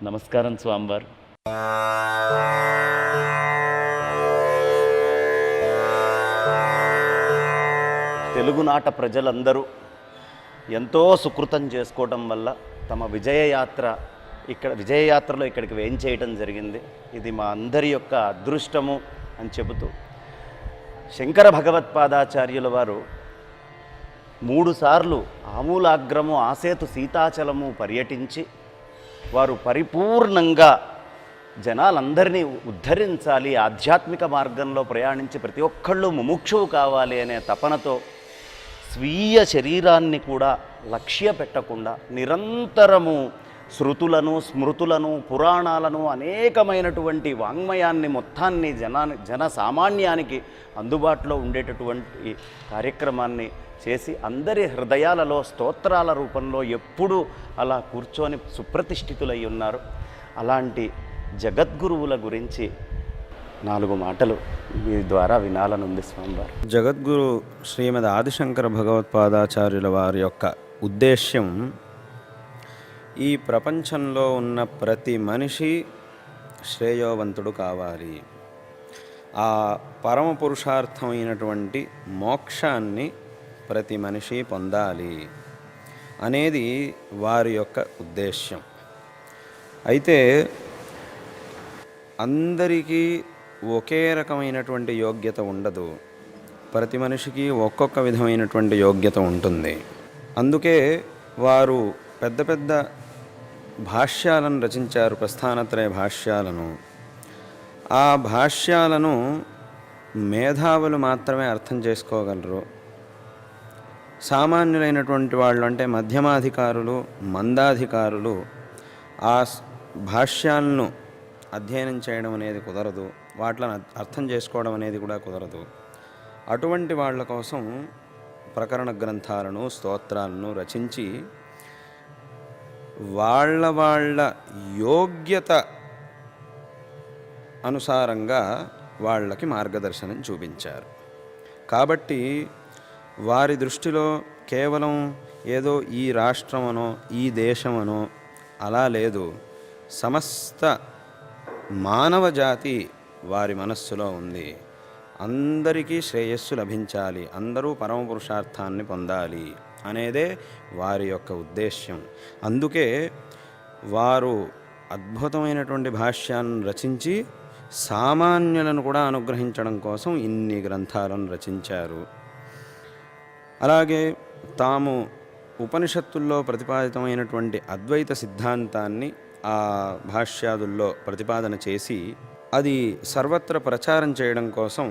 నమస్కారం స్వామివారు. తెలుగునాట ప్రజలందరూ ఎంతో సుకృతం చేసుకోవటం వల్ల తమ విజయయాత్రలో ఇక్కడికి వేయించేయటం జరిగింది. ఇది మా అందరి యొక్క అదృష్టము అని చెబుతూ శంకర భగవత్పాదాచార్యుల వారు 3 సార్లు ఆమూలాగ్రము ఆసేతు సీతాచలము పర్యటించి వారు పరిపూర్ణంగా జనాలందరినీ ఉద్ధరించాలి, ఆధ్యాత్మిక మార్గంలో ప్రయాణించి ప్రతి ఒక్కళ్ళు ముముక్షువు కావాలి అనే తపనతో స్వీయ శరీరాన్ని కూడా లక్ష్య పెట్టకుండా నిరంతరము శృతులను, స్మృతులను, పురాణాలను, అనేకమైనటువంటి వాంగ్మయాన్ని మొత్తాన్ని జన సామాన్యానికి అందుబాటులో ఉండేటటువంటి కార్యక్రమాన్ని చేసి అందరి హృదయాలలో స్తోత్రాల రూపంలో ఎప్పుడూ అలా కూర్చొని సుప్రతిష్ఠితులై ఉన్నారు. అలాంటి జగద్గురువుల గురించి 4 మాటలు మీ ద్వారా వినాలనుంది స్వామివారు. జగద్గురు శ్రీమద్ ఆదిశంకర భగవత్పాదాచార్యుల వారి యొక్క ఉద్దేశ్యం ఈ ప్రపంచంలో ఉన్న ప్రతి మనిషి శ్రేయోవంతుడు కావాలి, ఆ పరమ పురుషార్థమైనటువంటి మోక్షాన్ని ప్రతి మనిషి పొందాలి అనేది వారి యొక్క ఉద్దేశ్యం. అయితే అందరికీ ఒకే రకమైనటువంటి యోగ్యత ఉండదు, ప్రతి మనిషికి ఒక్కొక్క విధమైనటువంటి యోగ్యత ఉంటుంది. అందుకే వారు పెద్ద పెద్ద భాష్యాలను రచించారు, ప్రస్థానత్రయ భాష్యాలను. ఆ భాష్యాలను మేధావులు మాత్రమే అర్థం చేసుకోగలరు. సామాన్యులైనటువంటి వాళ్ళు అంటే మధ్యమాధికారులు, మందాధికారులు ఆ భాష్యాలను అధ్యయనం చేయడం అనేది కుదరదు, వాటిని అర్థం చేసుకోవడం అనేది కూడా కుదరదు. అటువంటి వాళ్ళ కోసం ప్రకరణ గ్రంథాలను, స్తోత్రాలను రచించి వాళ్ళ యోగ్యత అనుసారంగా వాళ్ళకి మార్గదర్శనం చూపించారు. కాబట్టి వారి దృష్టిలో కేవలం ఏదో ఈ రాష్ట్రమనో ఈ దేశమనో అలా లేదు, సమస్త మానవ జాతి వారి మనస్సులో ఉంది. అందరికీ శ్రేయస్సు లభించాలి, అందరూ పరమపురుషార్థాన్ని పొందాలి అనేదే వారి యొక్క ఉద్దేశ్యం. అందుకే వారు అద్భుతమైనటువంటి భాష్యాలను రచించి సామాన్యులను కూడా అనుగ్రహించడం కోసం ఇన్ని గ్రంథాలను రచించారు. అలాగే తాము ఉపనిషత్తుల్లో ప్రతిపాదితమైనటువంటి అద్వైత సిద్ధాంతాన్ని ఆ భాష్యాదుల్లో ప్రతిపాదన చేసి అది సర్వత్ర ప్రచారం చేయడం కోసం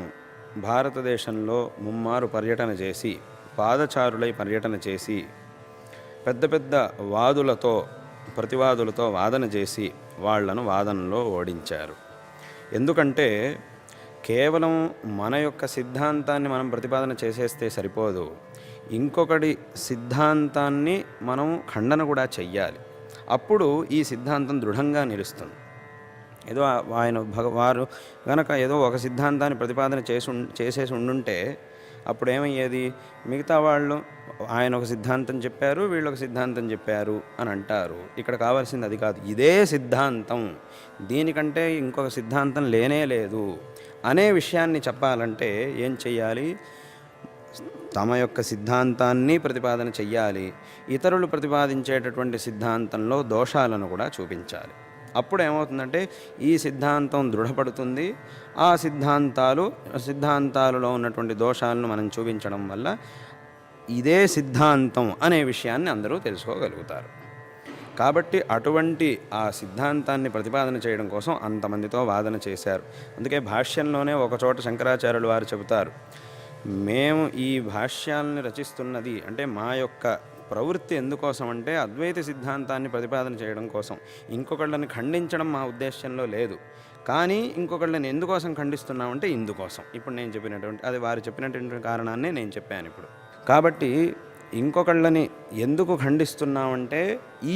భారతదేశంలో ముమ్మారు పర్యటన చేసి, పాదచారులై పర్యటన చేసి, పెద్ద పెద్ద ప్రతివాదులతో వాదన చేసి వాళ్లను వాదనలో ఓడించారు. ఎందుకంటే కేవలం మన యొక్క సిద్ధాంతాన్ని మనం ప్రతిపాదన చేసేస్తే సరిపోదు, ఇంకొకటి సిద్ధాంతాన్ని మనం ఖండన కూడా చెయ్యాలి. అప్పుడు ఈ సిద్ధాంతం దృఢంగా నిలుస్తుంది. ఏదో వారు గనక ఏదో ఒక సిద్ధాంతాన్ని ప్రతిపాదన చేసేసి ఉండుంటే అప్పుడు ఏమయ్యేది, మిగతా వాళ్ళు ఆయన ఒక సిద్ధాంతం చెప్పారు, వీళ్ళు ఒక సిద్ధాంతం చెప్పారు అని అంటారు. ఇక్కడ కావాల్సింది అది కాదు, ఇదే సిద్ధాంతం, దీనికంటే ఇంకొక సిద్ధాంతం లేనే లేదు అనే విషయాన్ని చెప్పాలంటే ఏం చెయ్యాలి? తమ యొక్క సిద్ధాంతాన్ని ప్రతిపాదన చెయ్యాలి, ఇతరులు ప్రతిపాదించేటటువంటి సిద్ధాంతంలో దోషాలను కూడా చూపించాలి. అప్పుడు ఏమవుతుందంటే ఈ సిద్ధాంతం దృఢపడుతుంది. ఆ సిద్ధాంతాలలో ఉన్నటువంటి దోషాలను మనం చూపించడం వల్ల ఇదే సిద్ధాంతం అనే విషయాన్ని అందరూ తెలుసుకోగలుగుతారు. కాబట్టి అటువంటి ఆ సిద్ధాంతాన్ని ప్రతిపాదన చేయడం కోసం అంతమందితో వాదన చేశారు. అందుకే భాష్యంలోనే ఒకచోట శంకరాచార్యులు వారు చెబుతారు, మేము ఈ భాష్యాలని రచిస్తున్నది అంటే మా యొక్క ప్రవృత్తి ఎందుకోసం అంటే అద్వైత సిద్ధాంతాన్ని ప్రతిపాదన చేయడం కోసం, ఇంకొకళ్ళని ఖండించడం మా ఉద్దేశంలో లేదు. కానీ ఇంకొకళ్ళని ఎందుకోసం ఖండిస్తున్నామంటే ఇందుకోసం. ఇప్పుడు నేను చెప్పినటువంటి అది వారు చెప్పినటువంటి కారణాన్నే నేను చెప్పాను ఇప్పుడు. కాబట్టి ఇంకొకళ్ళని ఎందుకు ఖండిస్తున్నామంటే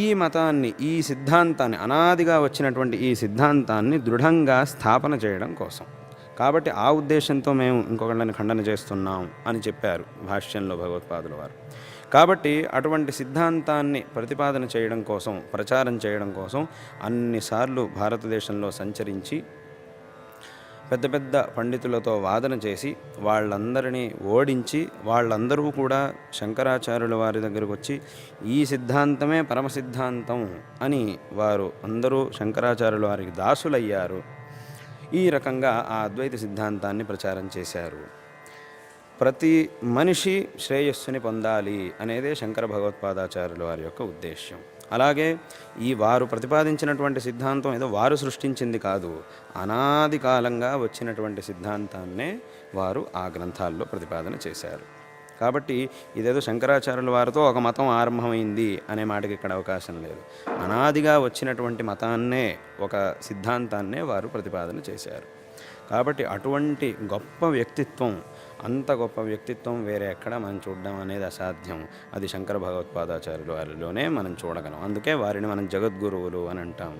ఈ మతాన్ని, ఈ సిద్ధాంతాన్ని, అనాదిగా వచ్చినటువంటి ఈ సిద్ధాంతాన్ని దృఢంగా స్థాపన చేయడం కోసం. కాబట్టి ఆ ఉద్దేశంతో మేము ఇంకొకళ్ళని ఖండన చేస్తున్నాం అని చెప్పారు భాష్యంలో భగవత్పాదుల వారు. కాబట్టి అటువంటి సిద్ధాంతాన్ని ప్రతిపాదన చేయడం కోసం, ప్రచారం చేయడం కోసం అన్నిసార్లు భారతదేశంలో సంచరించి పెద్ద పెద్ద పండితులతో వాదన చేసి వాళ్ళందరినీ ఓడించి, వాళ్ళందరూ కూడా శంకరాచార్యుల వారి దగ్గరకు వచ్చి ఈ సిద్ధాంతమే పరమ సిద్ధాంతం అని వారు అందరూ శంకరాచార్యుల వారికి దాసులయ్యారు. ఈ రకంగా ఆ అద్వైత సిద్ధాంతాన్ని ప్రచారం చేశారు. ప్రతి మనిషి శ్రేయస్సుని పొందాలి అనేదే శంకర భగవత్పాదాచార్యుల వారి యొక్క ఉద్దేశ్యం. అలాగే ఈ వారు ప్రతిపాదించినటువంటి సిద్ధాంతం ఏదో వారు సృష్టించింది కాదు, అనాది కాలంగా వచ్చినటువంటి సిద్ధాంతాన్నే వారు ఆ గ్రంథాల్లో ప్రతిపాదన చేశారు. కాబట్టి ఇదేదో శంకరాచార్యుల వారితో ఒక మతం ఆరంభమైంది అనే మాటకి ఇక్కడ అవకాశం లేదు. అనాదిగా వచ్చినటువంటి మతాన్నే, ఒక సిద్ధాంతాన్నే వారు ప్రతిపాదన చేశారు. కాబట్టి అటువంటి గొప్ప వ్యక్తిత్వం, అంత గొప్ప వ్యక్తిత్వం వేరే ఎక్కడ మనం చూడడం అనేది అసాధ్యం. అది శంకర భగవత్పాదాచార్యుల వారిలోనే మనం చూడగలం. అందుకే వారిని మనం జగద్గురువులు అని అంటాం.